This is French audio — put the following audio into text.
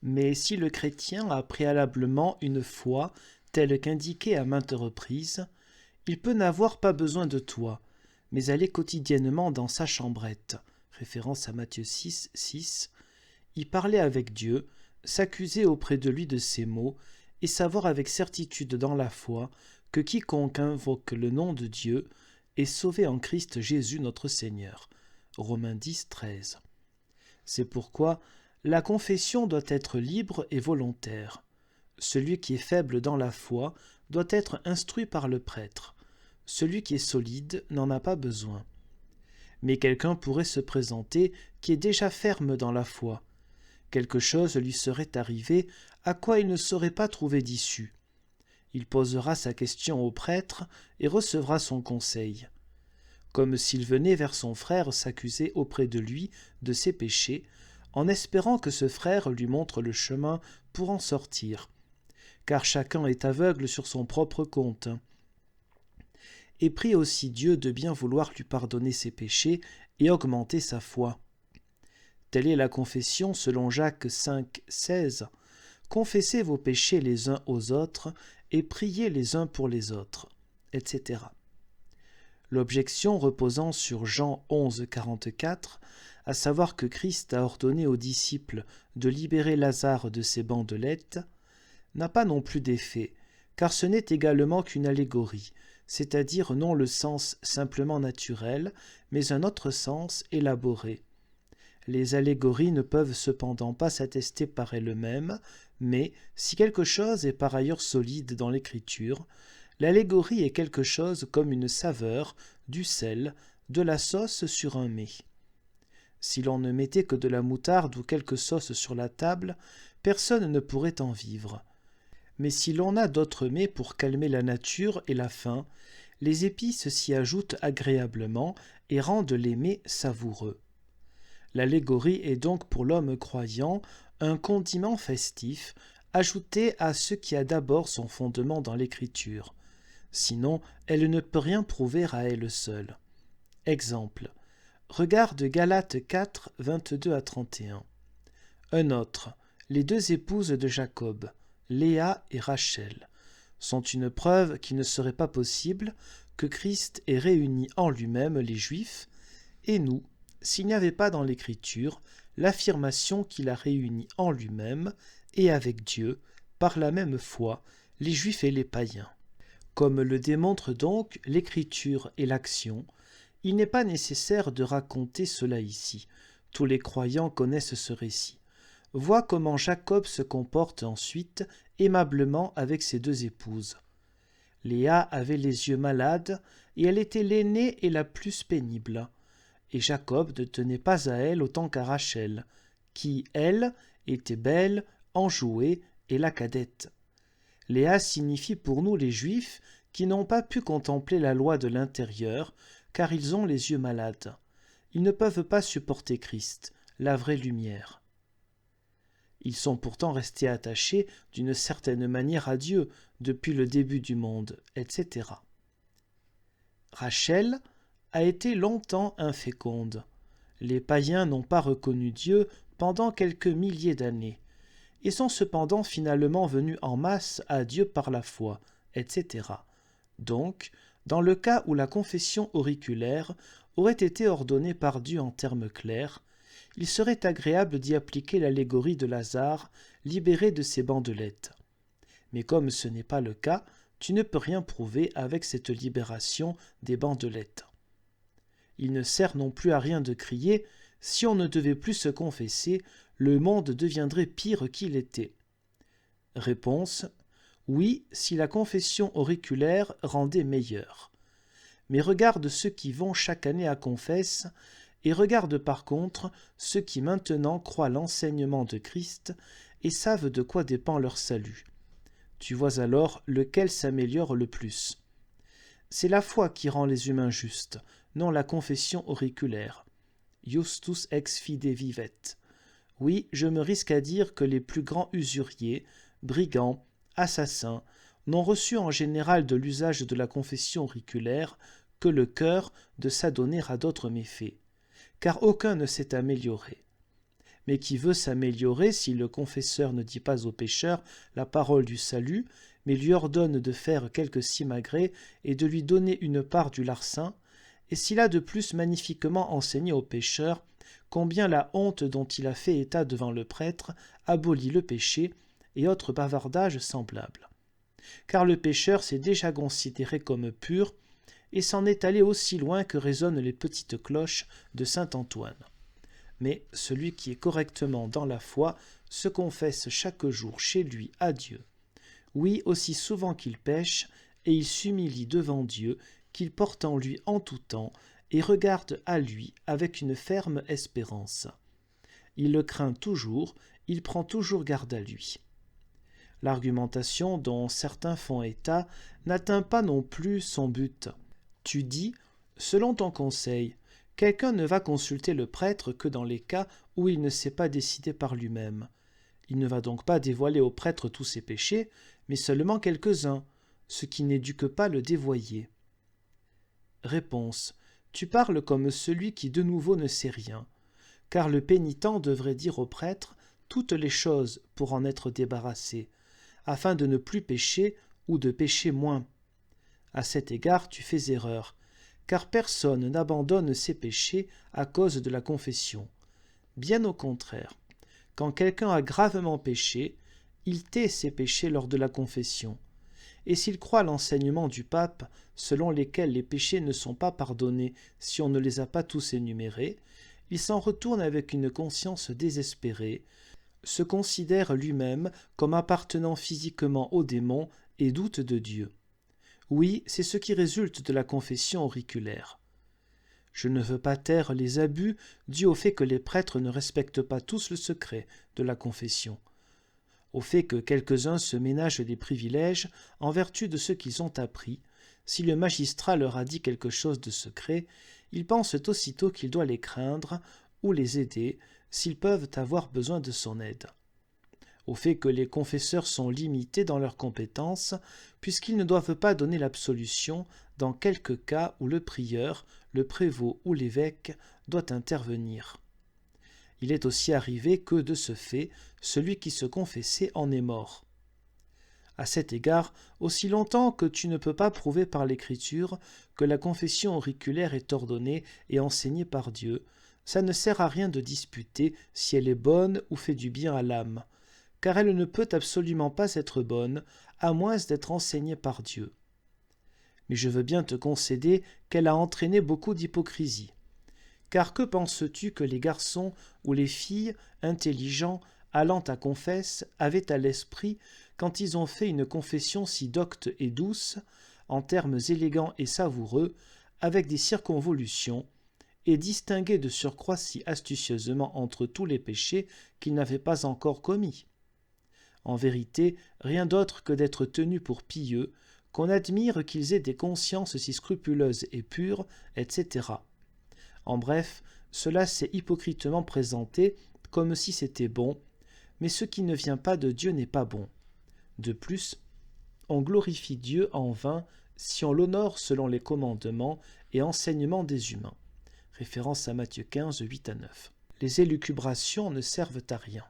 Mais si le chrétien a préalablement une foi telle qu'indiquée à maintes reprises, il peut n'avoir pas besoin de toi, mais aller quotidiennement dans sa chambrette, référence à Matthieu 6, 6, y parler avec Dieu, s'accuser auprès de lui de ses maux, et savoir avec certitude dans la foi que quiconque invoque le nom de Dieu est sauvé en Christ Jésus notre Seigneur. Romains 10, 13. C'est pourquoi la confession doit être libre et volontaire. Celui qui est faible dans la foi doit être instruit par le prêtre. Celui qui est solide n'en a pas besoin. Mais quelqu'un pourrait se présenter qui est déjà ferme dans la foi. Quelque chose lui serait arrivé à quoi il ne saurait pas trouver d'issue. Il posera sa question au prêtre et recevra son conseil. Comme s'il venait vers son frère s'accuser auprès de lui de ses péchés, en espérant que ce frère lui montre le chemin pour en sortir. Car chacun est aveugle sur son propre compte. Et prie aussi Dieu de bien vouloir lui pardonner ses péchés et augmenter sa foi. Telle est la confession selon Jacques 5, 16. Confessez vos péchés les uns aux autres et priez les uns pour les autres, etc. L'objection reposant sur Jean 11, 44, à savoir que Christ a ordonné aux disciples de libérer Lazare de ses bandelettes, n'a pas non plus d'effet, car ce n'est également qu'une allégorie, c'est-à-dire non le sens simplement naturel, mais un autre sens élaboré. Les allégories ne peuvent cependant pas s'attester par elles-mêmes, mais si quelque chose est par ailleurs solide dans l'écriture, l'allégorie est quelque chose comme une saveur, du sel, de la sauce sur un mets. Si l'on ne mettait que de la moutarde ou quelque sauce sur la table, personne ne pourrait en vivre. Mais si l'on a d'autres mets pour calmer la nature et la faim, les épices s'y ajoutent agréablement et rendent les mets savoureux. L'allégorie est donc pour l'homme croyant un condiment festif ajouté à ce qui a d'abord son fondement dans l'Écriture. Sinon, elle ne peut rien prouver à elle seule. Exemple. Regarde Galates 4, 22 à 31. Un autre. Les deux épouses de Jacob, Léa et Rachel, sont une preuve qu'il ne serait pas possible que Christ ait réuni en lui-même les Juifs et nous, s'il n'y avait pas dans l'Écriture l'affirmation qu'il a réuni en lui-même et avec Dieu, par la même foi, les Juifs et les païens. Comme le démontre donc l'Écriture et l'action, il n'est pas nécessaire de raconter cela ici. Tous les croyants connaissent ce récit. Vois comment Jacob se comporte ensuite aimablement avec ses deux épouses. Léa avait les yeux malades et elle était l'aînée et la plus pénible. Et Jacob ne tenait pas à elle autant qu'à Rachel, qui, elle, était belle, enjouée et la cadette. Léa signifie pour nous les Juifs qui n'ont pas pu contempler la loi de l'intérieur, car ils ont les yeux malades. Ils ne peuvent pas supporter Christ, la vraie lumière. Ils sont pourtant restés attachés d'une certaine manière à Dieu depuis le début du monde, etc. Rachel a été longtemps inféconde. Les païens n'ont pas reconnu Dieu pendant quelques milliers d'années, et sont cependant finalement venus en masse à Dieu par la foi, etc. Donc, dans le cas où la confession auriculaire aurait été ordonnée par Dieu en termes clairs, il serait agréable d'y appliquer l'allégorie de Lazare libéré de ses bandelettes. Mais comme ce n'est pas le cas, tu ne peux rien prouver avec cette libération des bandelettes. Il ne sert non plus à rien de crier « Si on ne devait plus se confesser, le monde deviendrait pire qu'il était. » Réponse : oui, si la confession auriculaire rendait meilleure. Mais regarde ceux qui vont chaque année à confesse, et regarde par contre ceux qui maintenant croient l'enseignement de Christ et savent de quoi dépend leur salut. Tu vois alors lequel s'améliore le plus. C'est la foi qui rend les humains justes, non la confession auriculaire. Justus ex fide vivet. Oui, je me risque à dire que les plus grands usuriers, brigands, assassins, n'ont reçu en général de l'usage de la confession auriculaire que le cœur de s'adonner à d'autres méfaits, car aucun ne s'est amélioré. mais qui veut s'améliorer si le confesseur ne dit pas au pécheur la parole du salut, mais lui ordonne de faire quelques simagrées et de lui donner une part du larcin, et s'il a de plus magnifiquement enseigné au pécheur combien la honte dont il a fait état devant le prêtre abolit le péché, et autres bavardages semblables. Car le pécheur s'est déjà considéré comme pur, et s'en est allé aussi loin que résonnent les petites cloches de saint Antoine. Mais celui qui est correctement dans la foi se confesse chaque jour chez lui à Dieu. Oui, aussi souvent qu'il pêche, et il s'humilie devant Dieu, qu'il porte en lui en tout temps, et regarde à lui avec une ferme espérance. Il le craint toujours, il prend toujours garde à lui. L'argumentation dont certains font état n'atteint pas non plus son but. Tu dis, selon ton conseil, quelqu'un ne va consulter le prêtre que dans les cas où il ne s'est pas décidé par lui-même. Il ne va donc pas dévoiler au prêtre tous ses péchés, mais seulement quelques-uns, ce qui n'éduque pas le dévoyé. Réponse. Tu parles comme celui qui de nouveau ne sait rien, car le pénitent devrait dire au prêtre toutes les choses pour en être débarrassé, afin de ne plus pécher ou de pécher moins. À cet égard, tu fais erreur, car personne n'abandonne ses péchés à cause de la confession. Bien au contraire, quand quelqu'un a gravement péché, il tait ses péchés lors de la confession. Et s'il croit l'enseignement du pape, selon lesquels les péchés ne sont pas pardonnés si on ne les a pas tous énumérés, il s'en retourne avec une conscience désespérée, se considère lui-même comme appartenant physiquement au démon et doute de Dieu. Oui, c'est ce qui résulte de la confession auriculaire. Je ne veux pas taire les abus dus au fait que les prêtres ne respectent pas tous le secret de la confession, au fait que quelques-uns se ménagent des privilèges en vertu de ce qu'ils ont appris. Si le magistrat leur a dit quelque chose de secret, ils pensent aussitôt qu'il doit les craindre ou les aider s'ils peuvent avoir besoin de son aide. Au fait que les confesseurs sont limités dans leurs compétences, puisqu'ils ne doivent pas donner l'absolution dans quelques cas où le prieur, le prévôt ou l'évêque doit intervenir. Il est aussi arrivé que, de ce fait, celui qui se confessait en est mort. À cet égard, aussi longtemps que tu ne peux pas prouver par l'Écriture que la confession auriculaire est ordonnée et enseignée par Dieu, ça ne sert à rien de disputer si elle est bonne ou fait du bien à l'âme, car elle ne peut absolument pas être bonne, à moins d'être enseignée par Dieu. Mais je veux bien te concéder qu'elle a entraîné beaucoup d'hypocrisie. Car que penses-tu que les garçons ou les filles intelligents allant à confesse avaient à l'esprit quand ils ont fait une confession si docte et douce, en termes élégants et savoureux, avec des circonvolutions, et distinguaient de surcroît si astucieusement entre tous les péchés qu'ils n'avaient pas encore commis? En vérité, rien d'autre que d'être tenus pour pieux, qu'on admire qu'ils aient des consciences si scrupuleuses et pures, etc. En bref, cela s'est hypocritement présenté comme si c'était bon, mais ce qui ne vient pas de Dieu n'est pas bon. De plus, on glorifie Dieu en vain si on l'honore selon les commandements et enseignements des humains. Référence à Matthieu 15, 8 à 9. Les élucubrations ne servent à rien.